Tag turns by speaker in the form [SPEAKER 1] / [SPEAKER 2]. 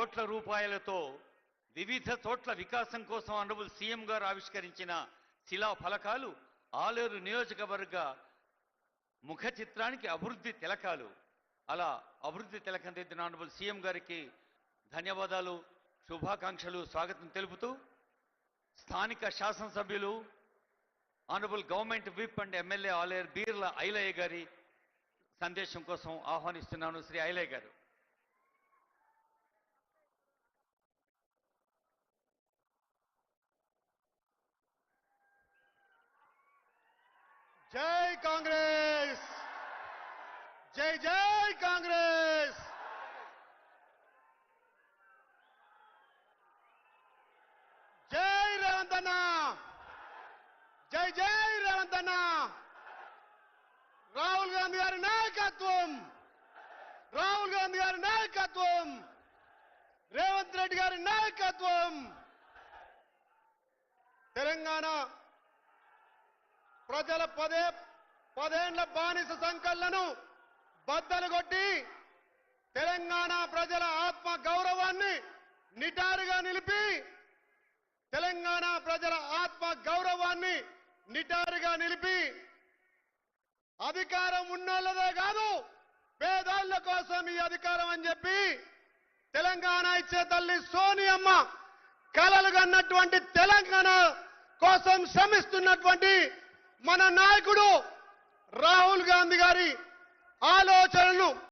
[SPEAKER 1] కోట్ల రూపాయలతో వివిధ చోట్ల వికాసం కోసం ఆనరబుల్ సీఎం గారు ఆవిష్కరించిన శిలా ఫలకాలు ఆలేరు నియోజకవర్గ ముఖ చిత్రానికి అభివృద్ధి తిలకాలు. అలా అభివృద్ధి తిలకం దిద్దిన ఆనరబుల్ సీఎం గారికి ధన్యవాదాలు, శుభాకాంక్షలు, స్వాగతం తెలుపుతూ స్థానిక శాసనసభ్యులు honourable government whip and MLA Aleru Beerla Ailaiah గారి సందేశం కోసం ఆహ్వానిస్తున్నాను. శ్రీ ఐలయ్య గారు.
[SPEAKER 2] జై కాంగ్రెస్, జై జై కాంగ్రెస్. జై రేవంత్ అన్న, జై జై రేవంత్ అన్న. రాహుల్ గాంధీ గారి నాయకత్వం, రాహుల్ గాంధీ గారి నాయకత్వం, రేవంత్ రెడ్డి గారి నాయకత్వం. తెలంగాణ ప్రజల పదేండ్ల బానిస సంకళ్లను బద్దలు కొట్టి తెలంగాణ ప్రజల ఆత్మ గౌరవాన్ని నిటారుగా నిలిపి, తెలంగాణ ప్రజల ఆత్మ గౌరవాన్ని నిటారుగా నిలిపి, అధికారం ఉన్నోళ్ళదే కాదు పేదోళ్ళ కోసం ఈ అధికారం అని చెప్పి తెలంగాణ ఇచ్చే తల్లి సోనియమ్మ కలలు కన్నటువంటి తెలంగాణ కోసం శ్రమిస్తున్నటువంటి మన నాయకుడు రాహుల్ గాంధీ గారి